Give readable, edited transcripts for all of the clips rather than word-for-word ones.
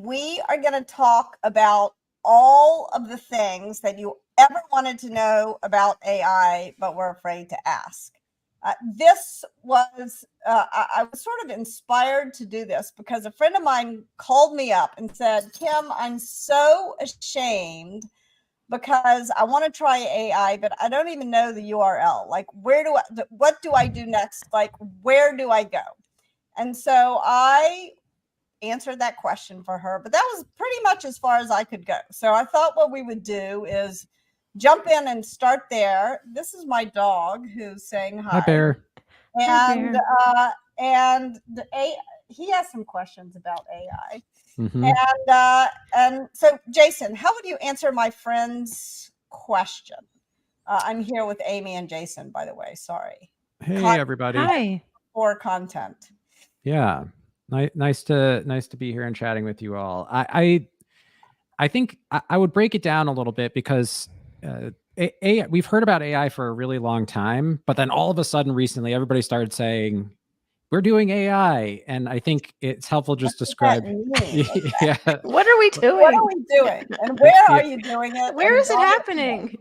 we are going to talk about all of the things that you ever wanted to know about AI, but were afraid to ask. This was, I was sort of inspired to do this because a friend of mine called me up and said, Kim, I'm so ashamed because I want to try AI, but I don't even know the URL. Like, what do I do next? Like, where do I go? And so I answered that question for her, but that was pretty much as far as I could go. So I thought what we would do is jump in and start there. This is my dog who's saying hi. Hi, Bear. And Hi, and he has some questions about AI. Mm-hmm. And so, Jason, how would you answer my friend's question? I'm here with Amy and Jason, by the way. Sorry. Hey, everybody. Hi. For content. Yeah. Nice to be here and chatting with you all. I think I would break it down a little bit because we've heard about AI for a really long time, but then all of a sudden recently everybody started saying we're doing AI, and I think it's helpful just describe. Yeah. What are we doing? What are we doing? And where are you doing it? Where is it happening?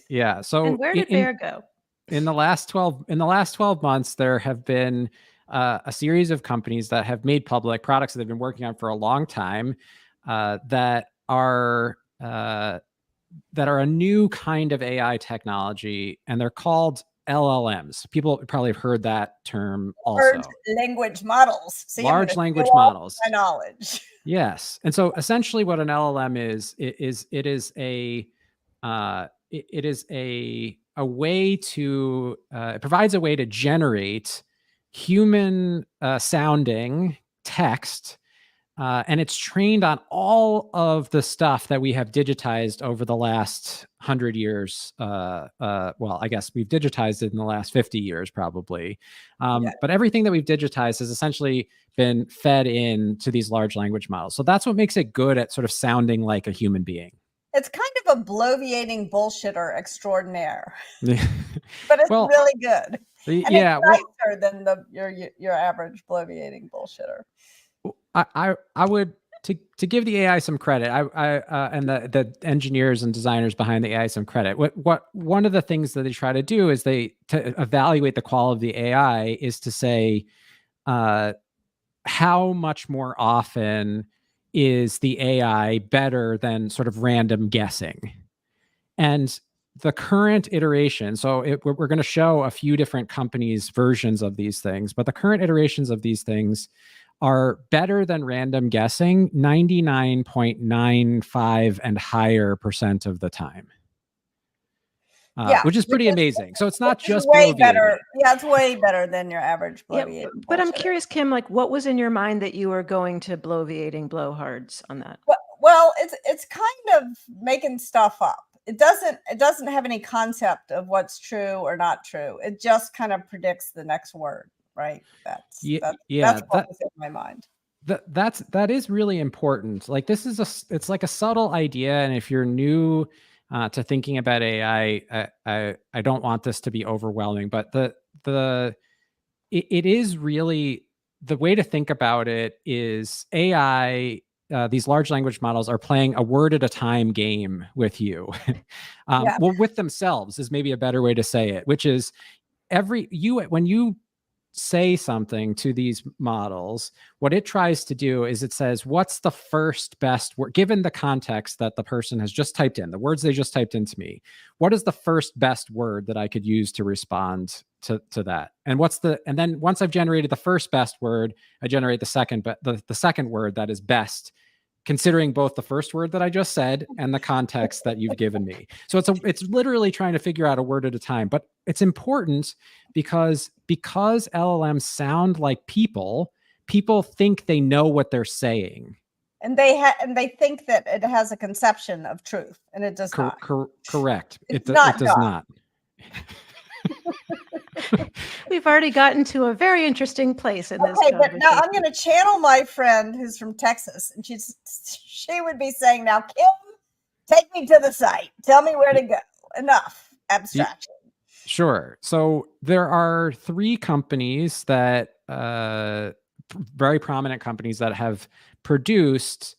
Yeah. So and where did Bear go? In the last 12 months, there have been a series of companies that have made public products that they've been working on for a long time that are a new kind of AI technology, and they're called LLMs. People probably have heard that term also. Large language models. See, large language models. My knowledge. Yes, and so essentially, what an LLM is a way to it provides a way to generate human sounding text, and it's trained on all of the stuff that we have digitized over the last 100 years. Well, I guess we've digitized it in the last 50 years, probably. But everything that we've digitized has essentially been fed into these large language models. So that's what makes it good at sort of sounding like a human being. It's kind of a bloviating bullshitter extraordinaire, but it's really good. And it's nicer than your average bloviating bullshitter. I would to give the AI some credit. And the engineers and designers behind the AI some credit. What one of the things that they try to do is to evaluate the quality of the AI is to say how much more often is the AI better than sort of random guessing. And the current iteration, so we're going to show a few different companies' versions of these things, but the current iterations of these things are better than random guessing 99.95 and higher % of the time. Which is pretty amazing. So it's not just way better. Yeah, it's way better than your average bloviating. Yeah, but I'm curious, Kim, like what was in your mind that you were going to bloviating blowhards on that? Well, it's kind of making stuff up. It doesn't have any concept of what's true or not true. It just kind of predicts the next word, right? That's what was in my mind. That is really important. Like it's like a subtle idea, and if you're new to thinking about AI, I don't want this to be overwhelming, but it is really, the way to think about it is AI. These large language models are playing a word at a time game with you. Well, with themselves is maybe a better way to say it, which is when you say something to these models, what it tries to do is it says, what's the first best word, given the context that the person has just typed in, the words they just typed into me, what is the first best word that I could use to respond to that? And then once I've generated the first best word, I generate the second word that is best, considering both the first word that I just said and the context that you've given me. So it's literally trying to figure out a word at a time. But it's important because LLMs sound like people think they know what they're saying. And they think that it has a conception of truth, and it does not. Correct. It does not. We've already gotten to a very interesting place in this conversation. But now I'm going to channel my friend who's from Texas, and she would be saying, now, Kim, take me to the site. Tell me where to go. Enough abstraction. Sure. So there are 3 companies that very prominent companies that have produced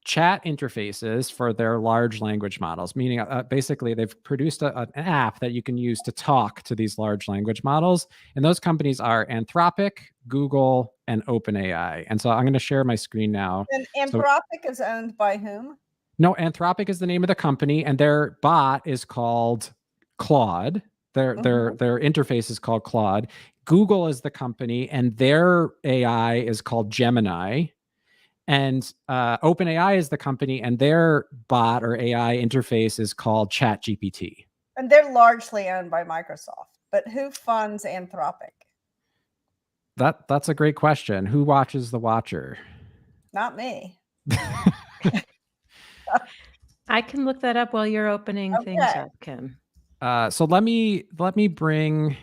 chat interfaces for their large language models, meaning basically they've produced an app that you can use to talk to these large language models. And those companies are Anthropic, Google, and OpenAI. And so I'm going to share my screen now. And Anthropic is owned by whom? No, Anthropic is the name of the company, and their bot is called Claude. Their interface is called Claude. Google is the company, and their AI is called Gemini. And OpenAI is the company, and their bot or AI interface is called ChatGPT. And they're largely owned by Microsoft. But who funds Anthropic? That's a great question. Who watches The Watcher? Not me. I can look that up while you're opening things up, Kim. So let me bring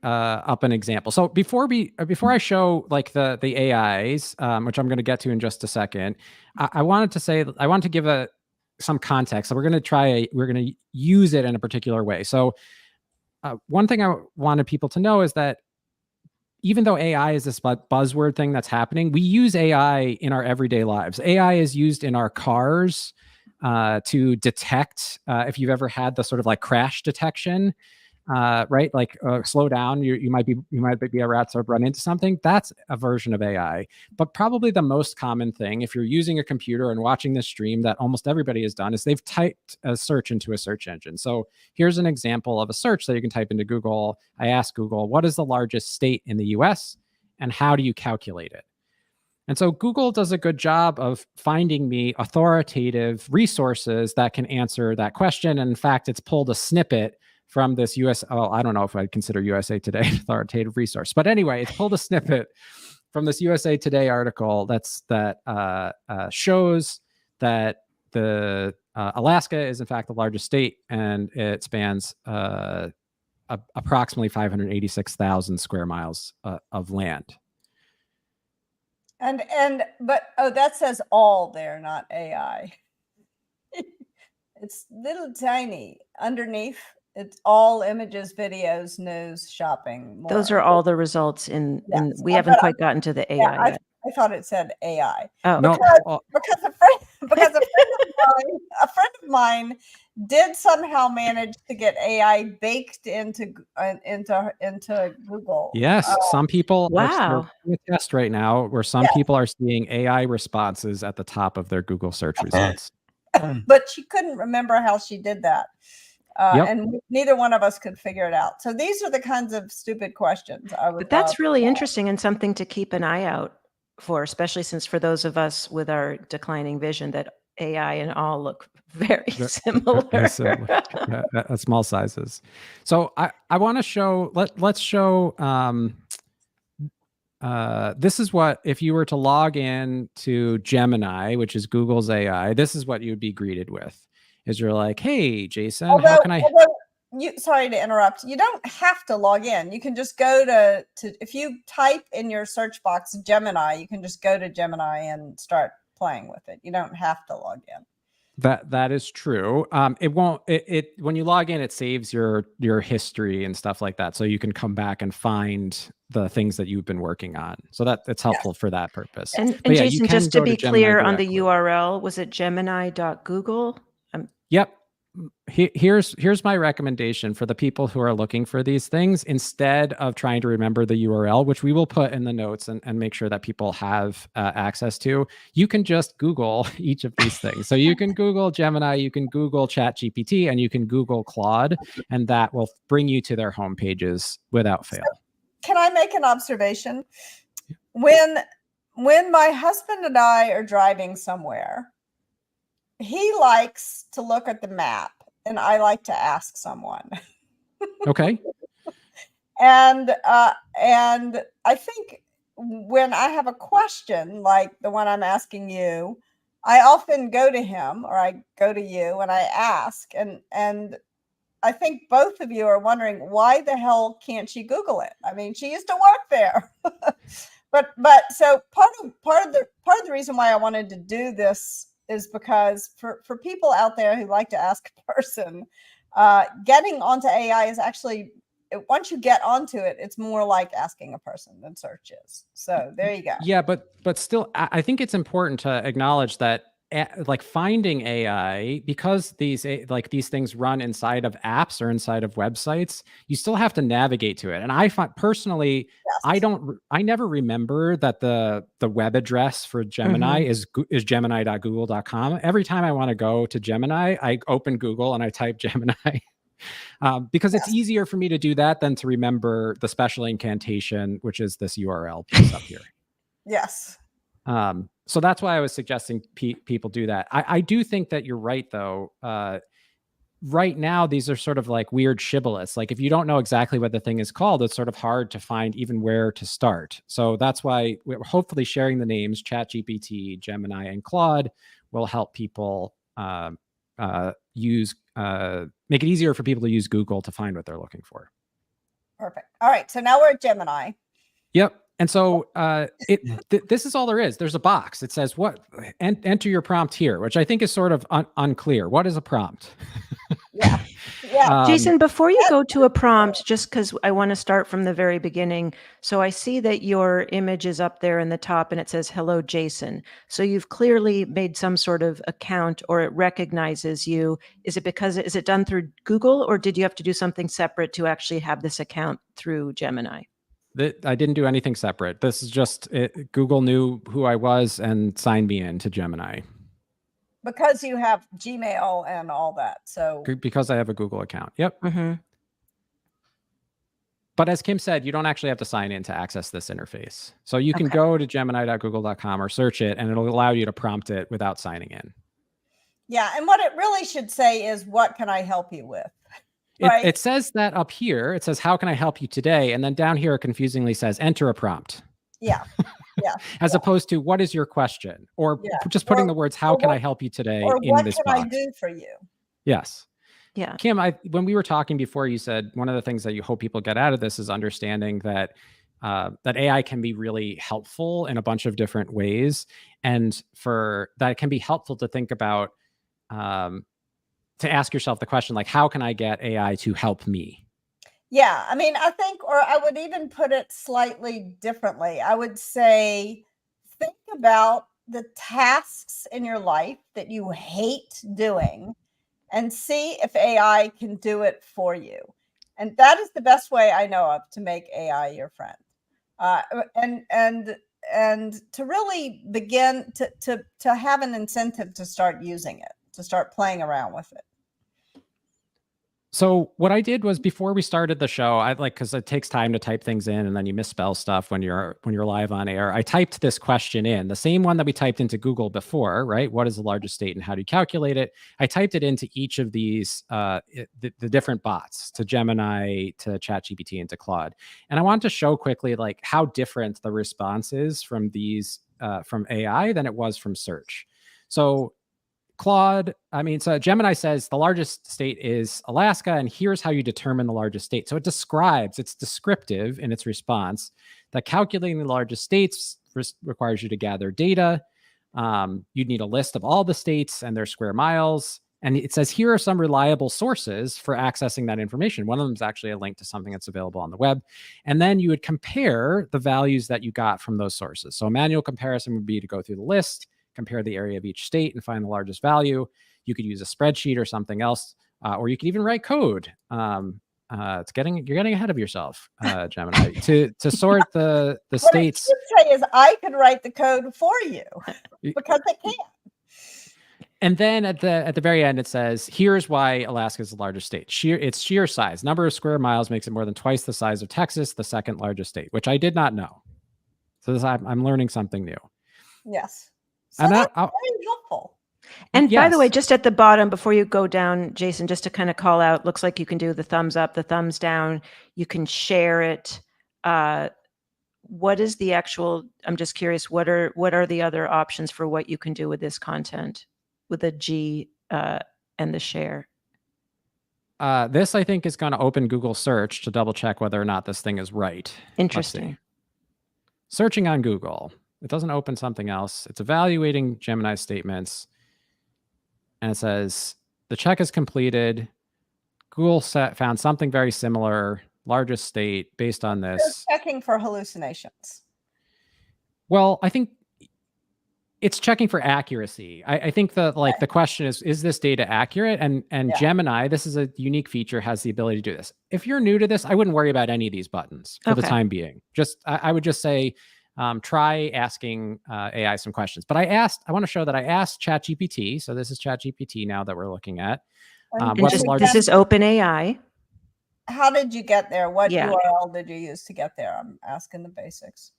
up an example. So before I show like the AIs, which I'm going to get to in just a second, I wanted to give some context. So we're going to use it in a particular way. So one thing I wanted people to know is that even though AI is this buzzword thing that's happening, we use AI in our everyday lives. AI is used in our cars to detect if you've ever had the sort of like crash detection, right? Like slow down, you might be a rat or run into something. That's a version of AI. But probably the most common thing, if you're using a computer and watching this stream, that almost everybody has done is they've typed a search into a search engine. So here's an example of a search that you can type into Google. I asked Google, what is the largest state in the US and how do you calculate it? And so Google does a good job of finding me authoritative resources that can answer that question. And in fact, it's pulled a snippet from this I don't know if I'd consider USA Today an authoritative resource, but anyway, it's pulled a snippet from this USA Today article that shows that the Alaska is in fact the largest state, and it spans approximately 586,000 square miles of land. But that says all there, not AI. It's little tiny underneath. It's all images, videos, news, shopping. More. Those are all the results in we haven't quite gotten to the AI yet. I thought it said AI. Oh, because a friend of mine did somehow manage to get AI baked into Google. Yes, some people wow. are doing a test right now where some people are seeing AI responses at the top of their Google search results. But she couldn't remember how she did that. And neither one of us could figure it out. So these are the kinds of stupid questions I would. But that's really interesting and something to keep an eye out for, especially since for those of us with our declining vision, that AI and all look very similar. At small sizes. So I want to show. Let's show. This is what, if you were to log in to Gemini, which is Google's AI, this is what you'd be greeted with. Is you're like, hey, Jason, how can I? Sorry to interrupt. You don't have to log in. You can just go to if you type in your search box Gemini, you can just go to Gemini and start playing with it. You don't have to log in. That is true. It won't. It when you log in, it saves your history and stuff like that, so you can come back and find the things that you've been working on. So that's helpful for that purpose. And Jason, just to be clear on the URL, was it Gemini.google? Yep. Here's my recommendation for the people who are looking for these things. Instead of trying to remember the URL, which we will put in the notes and make sure that people have access to, you can just Google each of these things. So you can Google Gemini, you can Google ChatGPT, and you can Google Claude, and that will bring you to their home pages without fail. So, can I make an observation? When my husband and I are driving somewhere, he likes to look at the map and I like to ask someone. Okay. And I think when I have a question like the one I'm asking you, I often go to him or I go to you and I ask, and I think both of you are wondering, why the hell can't she Google it? I mean, she used to work there. but so part of the reason why I wanted to do this is because for people out there who like to ask a person, getting onto AI is actually once you get onto it, it's more like asking a person than search is. So there you go. Yeah, but still, I think it's important to acknowledge that like finding AI, because these things run inside of apps or inside of websites, you still have to navigate to it. And I find personally, Yes. I never remember that the web address for Gemini is gemini.google.com. Every time I want to go to Gemini, I open Google and I type Gemini. Because it's easier for me to do that than to remember the special incantation, which is this URL piece up here. Yes. So that's why I was suggesting people do that. I do think that you're right, though. Right now, these are sort of like weird shibboleths. Like if you don't know exactly what the thing is called, it's sort of hard to find even where to start. So that's why we're hopefully sharing the names ChatGPT, Gemini, and Claude will help people make it easier for people to use Google to find what they're looking for. Perfect. All right. So now we're at Gemini. Yep. And so this is all there is. There's a box. It says, enter your prompt here, which I think is sort of unclear. What is a prompt? Yeah. Yeah. Jason, before you go to a prompt, just because I want to start from the very beginning. So I see that your image is up there in the top and it says, hello, Jason. So you've clearly made some sort of account, or it recognizes you. Is it done through Google, or did you have to do something separate to actually have this account through Gemini? I didn't do anything separate. This is just Google knew who I was and signed me in to Gemini. Because you have Gmail and all that. So because I have a Google account. Yep. Mm-hmm. But as Kim said, you don't actually have to sign in to access this interface. So you can go to gemini.google.com or search it, and it'll allow you to prompt it without signing in. Yeah. And what it really should say is, what can I help you with? Right. It says that up here. It says, how can I help you today? And then down here, it confusingly says, enter a prompt. Yeah. Yeah. As opposed to, what is your question? Or just putting the words, how can I help you today in this box? What can I do for you? Yes. Yeah. Kim, when we were talking before, you said one of the things that you hope people get out of this is understanding that that AI can be really helpful in a bunch of different ways. And for that, it can be helpful to think about to ask yourself the question, like, how can I get AI to help me? Yeah. I mean, I think, or I would even put it slightly differently. I would say, think about the tasks in your life that you hate doing and see if AI can do it for you. And that is the best way I know of to make AI your friend. And to really begin to have an incentive to start using it, to start playing around with it. So what I did was, before we started the show, because it takes time to type things in and then you misspell stuff when you're live on air. I typed this question in, the same one that we typed into Google before, right? What is the largest state and how do you calculate it? I typed it into each of these, the different bots, to Gemini, to ChatGPT, and to Claude. And I wanted to show quickly like how different the response is from these, from AI than it was from search. So Gemini says the largest state is Alaska, and here's how you determine the largest state. So it's descriptive in its response, that calculating the largest states requires you to gather data. You'd need a list of all the states and their square miles. And it says, here are some reliable sources for accessing that information. One of them is actually a link to something that's available on the web. And then you would compare the values that you got from those sources. So a manual comparison would be to go through the list, compare the area of each state, and find the largest value. You could use a spreadsheet or something else, or you could even write code. You're getting ahead of yourself, Gemini, to sort the states. What I should say is, I could write the code for you because I can. And then at the very end, it says, here's why Alaska is the largest state. Its sheer size, number of square miles, makes it more than twice the size of Texas, the second largest state, which I did not know. So I'm learning something new. Yes. So that's very helpful. And by the way, just at the bottom, before you go down, Jason, just to kind of call out, looks like you can do the thumbs up, the thumbs down. You can share it. What is the actual, I'm just curious, what are the other options for what you can do with this content, with the G and the share? This, I think, is going to open Google search to double check whether or not this thing is right. Interesting. Searching on Google. It doesn't open something else. It's evaluating Gemini's statements. And it says, the check is completed. Google found something very similar. largest state based on this. Checking for hallucinations. Well, I think it's checking for accuracy. I think the question is this data accurate? And Gemini, this is a unique feature, has the ability to do this. If you're new to this, I wouldn't worry about any of these buttons for the time being. I would just say, try asking AI some questions. But I want to show that I asked ChatGPT. So this is ChatGPT now that we're looking at. This is OpenAI. How did you get there? What URL did you use to get there? I'm asking the basics.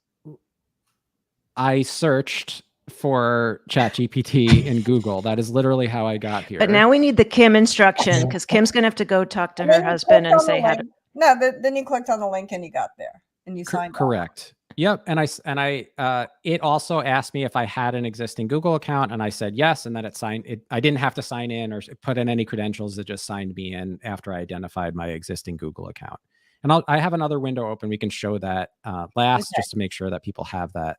I searched for ChatGPT in Google. That is literally how I got here. But now we need the Kim instruction, because Kim's going to have to go talk to her husband and say how to. No, then you clicked on the link and you got there and you signed. Correct. Yep. And it also asked me if I had an existing Google account, and I said yes. And then it signed it. I didn't have to sign in or put in any credentials. It just signed me in after I identified my existing Google account. And I have another window open. We can show that last just to make sure that people have that,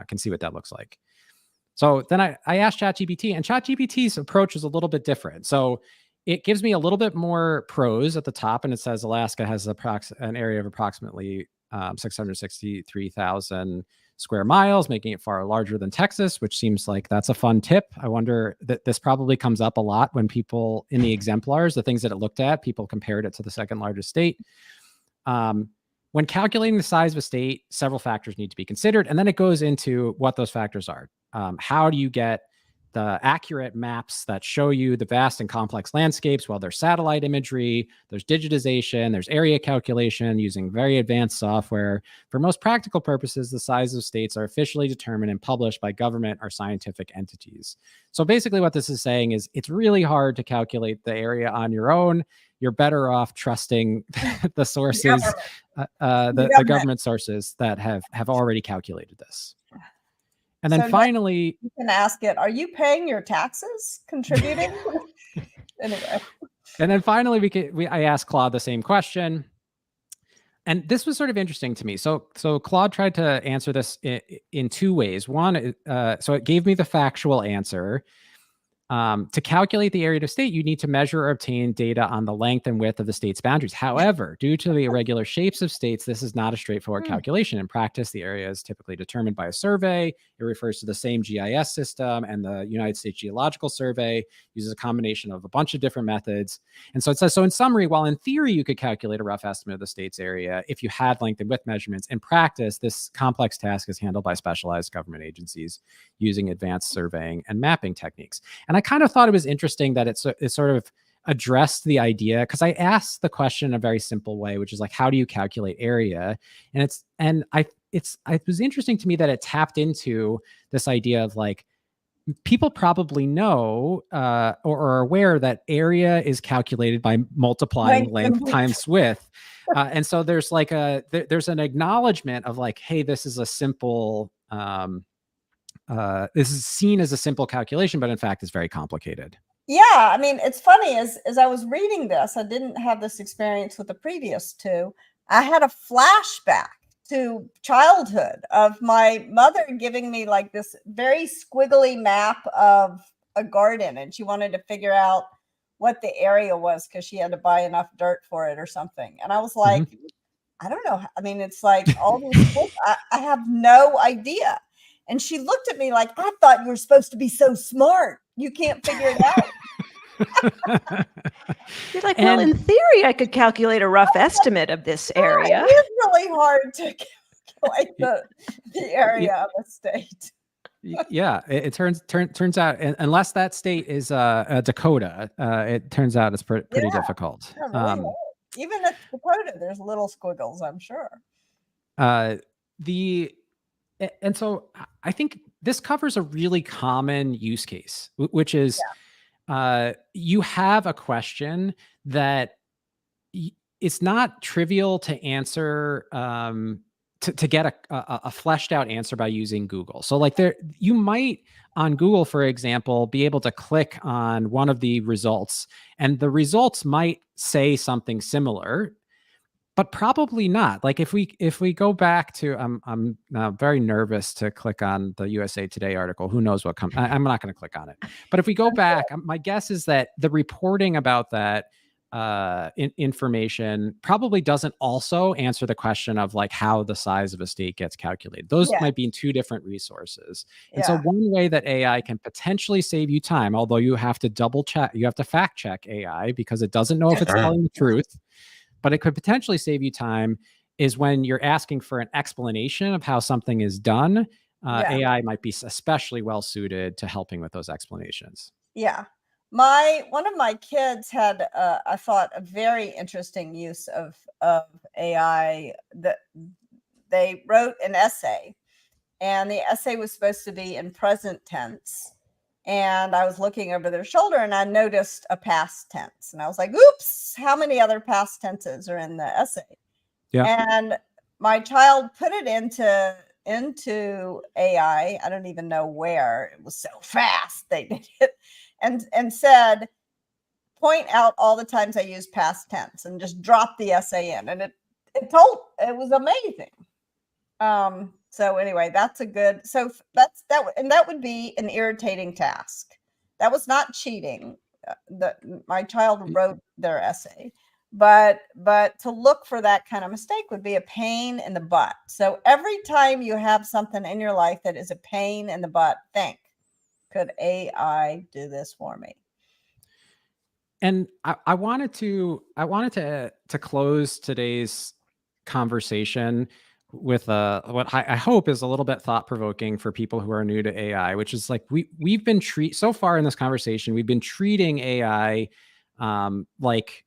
can see what that looks like. So then I asked ChatGPT, and ChatGPT's approach is a little bit different. So it gives me a little bit more prose at the top, and it says Alaska has an area of approximately 663,000 square miles, making it far larger than Texas, which seems like that's a fun tip. I wonder that this probably comes up a lot when people in the exemplars, the things that it looked at, people compared it to the second largest state. When calculating the size of a state, several factors need to be considered. And then it goes into what those factors are. How do you get the accurate maps that show you the vast and complex landscapes? Well, there's satellite imagery, there's digitization, there's area calculation using very advanced software. For most practical purposes, the size of states are officially determined and published by government or scientific entities. So basically what this is saying is it's really hard to calculate the area on your own. You're better off trusting the sources, the government sources that have already calculated this. And then finally, you can ask it, are you paying your taxes, contributing? Anyway. And then finally, I asked Claude the same question. And this was sort of interesting to me. So Claude tried to answer this in two ways. One, so it gave me the factual answer. To calculate the area of a state, you need to measure or obtain data on the length and width of the state's boundaries. However, due to the irregular shapes of states, this is not a straightforward calculation. In practice, the area is typically determined by a survey. It refers to the same GIS system, and the United States Geological Survey uses a combination of a bunch of different methods. And so it says, so in summary, while in theory you could calculate a rough estimate of the state's area if you had length and width measurements, in practice, this complex task is handled by specialized government agencies using advanced surveying and mapping techniques. And I kind of thought it was interesting that it sort of addressed the idea, because I asked the question in a very simple way, which is like, how do you calculate area? And it was interesting to me that it tapped into this idea of like, people probably know or are aware that area is calculated by multiplying length times width. And so there's like there's an acknowledgement of like, hey, this is a simple, this is seen as a simple calculation, but in fact it's very complicated. Yeah, I mean, it's funny, as I was reading this, I didn't have this experience with the previous two. I had a flashback to childhood of my mother giving me like this very squiggly map of a garden, and she wanted to figure out what the area was because she had to buy enough dirt for it or something. And I was like, I don't know. I mean, it's like all these I have no idea. And she looked at me like, I thought you were supposed to be so smart. You can't figure it out. You're like, well, in theory, I could calculate a rough estimate of this area. It is really hard to calculate the area of a state. Yeah, it turns out, unless that state is Dakota, it turns out it's pretty difficult. Really even at Dakota, there's little squiggles, I'm sure. And so I think this covers a really common use case, which is you have a question that it's not trivial to answer, to get a fleshed out answer by using Google. So like you might on Google, for example, be able to click on one of the results, and the results might say something similar, but probably not. Like if we go back to, I'm now very nervous to click on the USA Today article. Who knows what comes? I'm not going to click on it. But if we go back, my guess is that the reporting about that information probably doesn't also answer the question of like how the size of a state gets calculated. Those might be in two different resources. And so one way that AI can potentially save you time, although you have to double check, you have to fact check AI because it doesn't know if it's telling the truth, but it could potentially save you time, is when you're asking for an explanation of how something is done. AI might be especially well suited to helping with those explanations. Yeah. One of my kids had, I thought, a very interesting use of AI. That they wrote an essay, and the essay was supposed to be in present tense. And I was looking over their shoulder, and I noticed a past tense, and I was like, "Oops! How many other past tenses are in the essay?" Yeah. And my child put it into AI. I don't even know where. It was so fast they did it. And said, point out all the times I use past tense, and just drop the essay in. And it was amazing. So anyway, that's a good, so that would be an irritating task. That was not cheating. My child wrote their essay, but to look for that kind of mistake would be a pain in the butt. So every time you have something in your life that is a pain in the butt, think, could AI do this for me? And I wanted to close today's conversation with what I hope is a little bit thought provoking for people who are new to AI, which is like we've been so far in this conversation, we've been treating AI like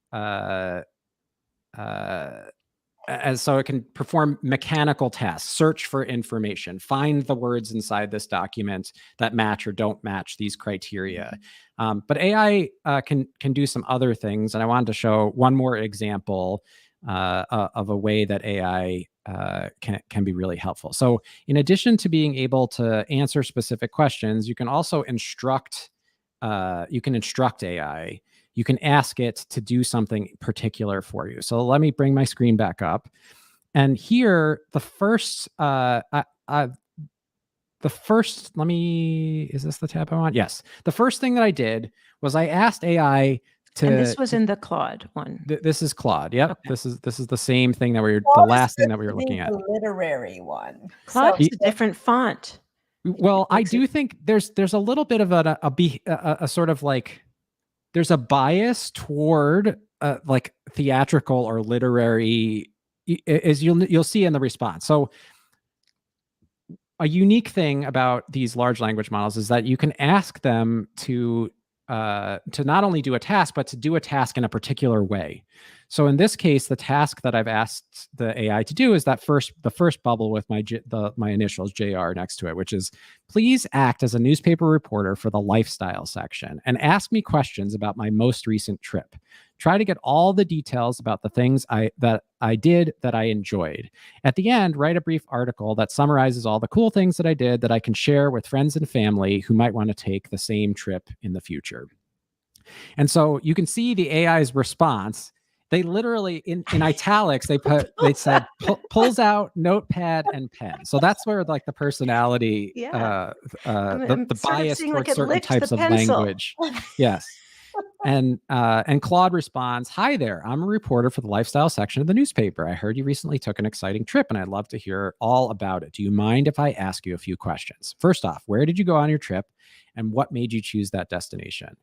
as so it can perform mechanical tasks, search for information, find the words inside this document that match or don't match these criteria. But AI can do some other things. And I wanted to show one more example of a way that AI can be really helpful. So in addition to being able to answer specific questions, you can also instruct AI. You can ask it to do something particular for you. So let me bring my screen back up. And here, is this the tab I want? Yes. The first thing that I did was I asked AI to. And this was in the Claude one. This is Claude. Yep. Okay. This is the same thing that the last thing that we were looking at. The literary one. Claude is a different font. Well, I do think there's a little bit of a sort of like, there's a bias toward like theatrical or literary, as you'll see in the response. So a unique thing about these large language models is that you can ask them to not only do a task, but to do a task in a particular way. So in this case, the task that I've asked the AI to do is the first bubble with my initials JR next to it, which is, please act as a newspaper reporter for the lifestyle section and ask me questions about my most recent trip. Try to get all the details about the things that I did that I enjoyed. At the end, write a brief article that summarizes all the cool things that I did that I can share with friends and family who might want to take the same trip in the future. And so you can see the AI's response. They literally in italics, they said pulls out notepad and pen. So that's where like the personality, the bias towards certain types of language. Yes. And Claude responds, "Hi there, I'm a reporter for the lifestyle section of the newspaper. I heard you recently took an exciting trip and I'd love to hear all about it. Do you mind if I ask you a few questions? First off, where did you go on your trip and what made you choose that destination?"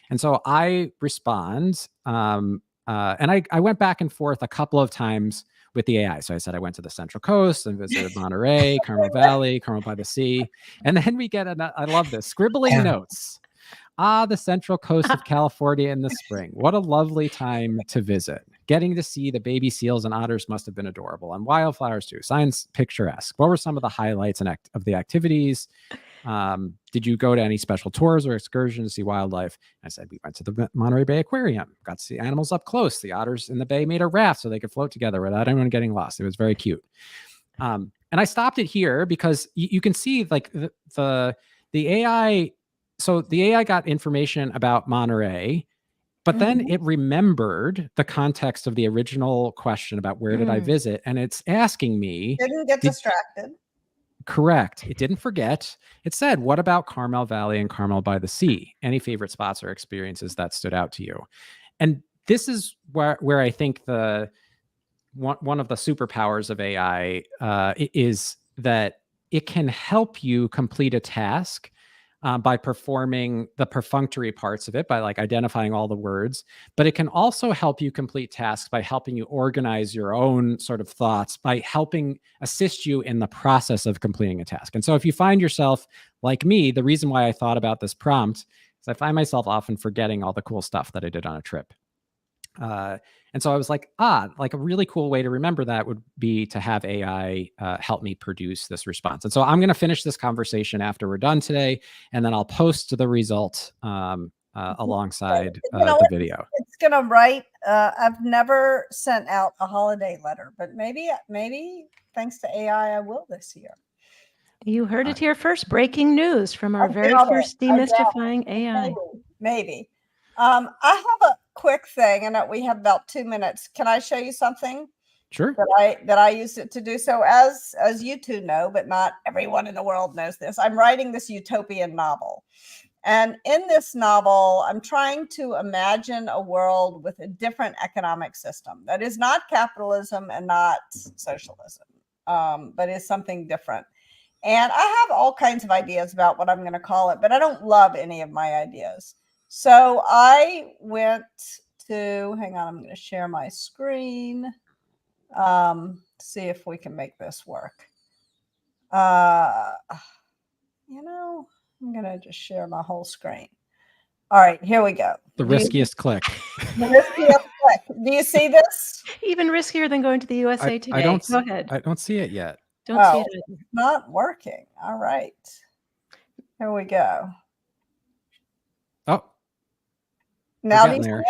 And so I respond, and I went back and forth a couple of times with the AI. So I said I went to the Central Coast and visited Monterey, Carmel Valley, Carmel by the Sea. And then we get, I love this, scribbling notes. The Central Coast of California in the spring. What a lovely time to visit. Getting to see the baby seals and otters must have been adorable. And wildflowers too. Signs picturesque. What were some of the highlights of the activities? Did you go to any special tours or excursions to see wildlife? I said, we went to the Monterey Bay Aquarium, got to see animals up close. The otters in the bay made a raft so they could float together without anyone getting lost. It was very cute. And I stopped it here because you can see like the AI. So the AI got information about Monterey, but then it remembered the context of the original question about where did I visit? And it's asking me. Didn't get distracted. Correct. It didn't forget. It said, what about Carmel Valley and Carmel by the Sea? Any favorite spots or experiences that stood out to you? And this is where I think one of the superpowers of AI is that it can help you complete a task by performing the perfunctory parts of it, by like identifying all the words, but it can also help you complete tasks by helping you organize your own sort of thoughts, by helping assist you in the process of completing a task. And so if you find yourself like me, the reason why I thought about this prompt is I find myself often forgetting all the cool stuff that I did on a trip. And so I was like, like a really cool way to remember that would be to have AI help me produce this response. And so I'm going to finish this conversation after we're done today, and then I'll post the result alongside the video. It's going to write. I've never sent out a holiday letter, but maybe thanks to AI, I will this year. You heard it here first. Breaking news from our very first Demystifying AI. Maybe. I have a quick thing, and we have about 2 minutes. Can I show you something? Sure. That I used it to do. So as you two know, but not everyone in the world knows this, I'm writing this utopian novel. And in this novel, I'm trying to imagine a world with a different economic system that is not capitalism and not socialism, but is something different. And I have all kinds of ideas about what I'm going to call it, but I don't love any of my ideas. So I went to, hang on, I'm going to share my screen. See if we can make this work. You know, I'm going to just share my whole screen. All right, here we go. The riskiest click. The riskiest click. Do you see this? Even riskier than going to the USA Today. Go ahead. I don't see it yet. Don't see it. It's not working. All right. Here we go. Oh. Now do you see it?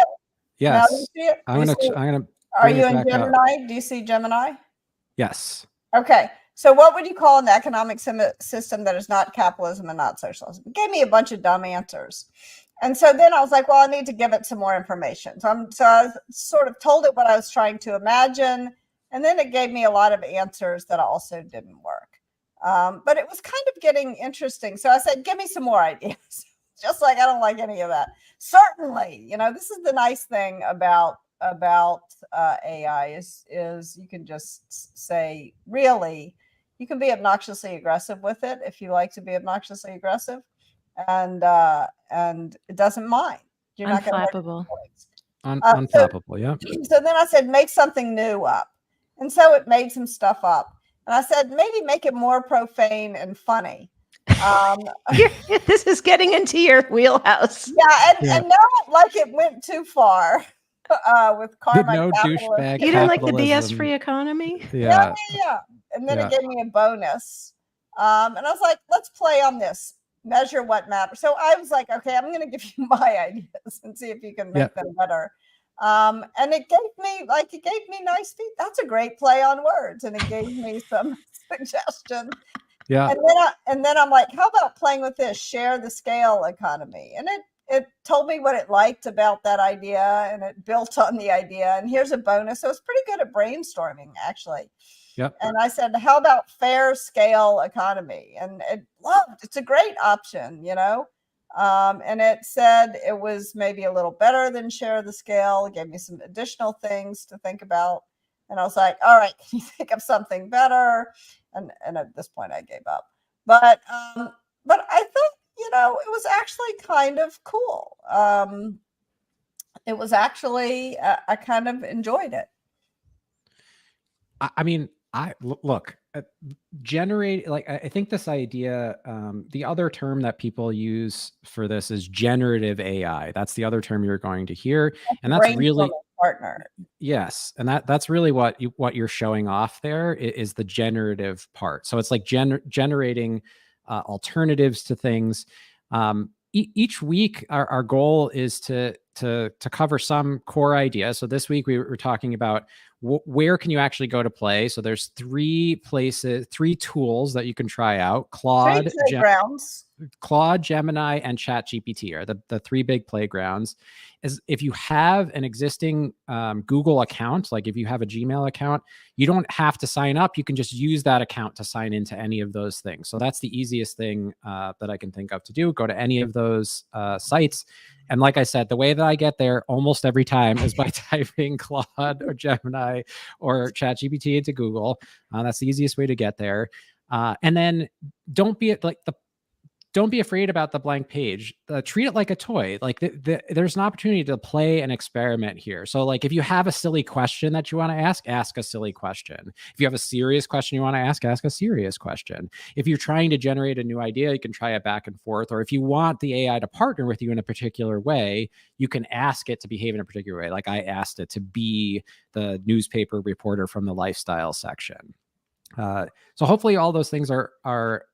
Yes. Now do you see it? I'm gonna. Are you in Gemini? Do you see Gemini? Yes. Okay. So what would you call an economic system that is not capitalism and not socialism? It gave me a bunch of dumb answers. And so then I was like, well, I need to give it some more information. So I sort of told it what I was trying to imagine. And then it gave me a lot of answers that also didn't work. But it was kind of getting interesting. So I said, give me some more ideas. Just like I don't like any of that. Certainly, you know, this is the nice thing about AI is you can just say, really, you can be obnoxiously aggressive with it if you like to be obnoxiously aggressive, and it doesn't mind. You're not going to unflappable, yeah. So then I said, make something new up, and so it made some stuff up, and I said, maybe make it more profane and funny. This is getting into your wheelhouse. Yeah, and now like it went too far with karma. No douchebag. You didn't like the BS-free economy? Yeah. And then it gave me a bonus. And I was like, let's play on this. Measure what matters. So I was like, okay, I'm going to give you my ideas and see if you can make them better. And it gave me nice feedback. That's a great play on words. And it gave me some suggestions. Yeah. And then I'm like, how about playing with this? Share the scale economy. And it told me what it liked about that idea, and it built on the idea. And here's a bonus. So it's pretty good at brainstorming, actually. Yep. And I said, how about fair scale economy? And it loved, it's a great option, you know. And it said it was maybe a little better than share the scale. It gave me some additional things to think about. And I was like, all right, can you think of something better? And at this point I gave up. But I thought, you know, it was actually kind of cool. It was actually, I kind of enjoyed it. I mean, generate, like, I think this idea, the other term that people use for this is generative AI. That's the other term you're going to hear. And that's really partner. Yes. And that's really what you're showing off there is the generative part. So it's like generating alternatives to things. Each week, our goal is to cover some core idea. So this week we were talking about where can you actually go to play? So there's 3 tools that you can try out. Claude, playgrounds. Claude, Gemini, and ChatGPT are the 3 big playgrounds. Is if you have an existing Google account, like if you have a Gmail account, you don't have to sign up. You can just use that account to sign into any of those things. So that's the easiest thing that I can think of to do. Go to any of those sites. And like I said, the way that I get there almost every time is by typing Claude or Gemini or ChatGPT into Google. That's the easiest way to get there. And then don't be afraid about the blank page. Treat it like a toy. Like there's an opportunity to play and experiment here. So like if you have a silly question that you want to ask a silly question. If you have a serious question you want to ask a serious question. If you're trying to generate a new idea, you can try it back and forth. Or if you want the AI to partner with you in a particular way, you can ask it to behave in a particular way. Like I asked it to be the newspaper reporter from the lifestyle section. So hopefully all those things are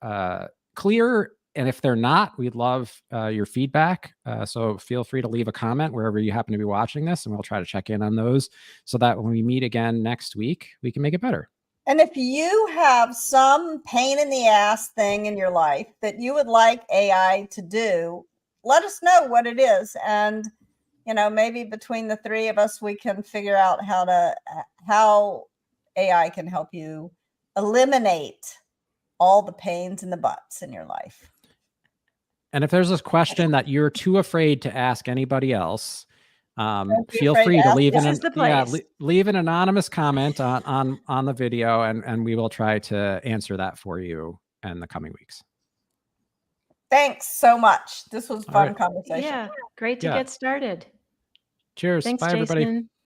clear. And if they're not, we'd love your feedback. So feel free to leave a comment wherever you happen to be watching this, and we'll try to check in on those so that when we meet again next week, we can make it better. And if you have some pain in the ass thing in your life that you would like AI to do, let us know what it is. And, maybe between the 3 of us, we can figure out how AI can help you eliminate all the pains in the butts in your life. And if there's a question that you're too afraid to ask anybody else, feel free to leave an anonymous comment on the video, and we will try to answer that for you in the coming weeks. Thanks so much. This was a fun conversation. Yeah, great to get started. Cheers. Thanks, Bye, everybody. Jason.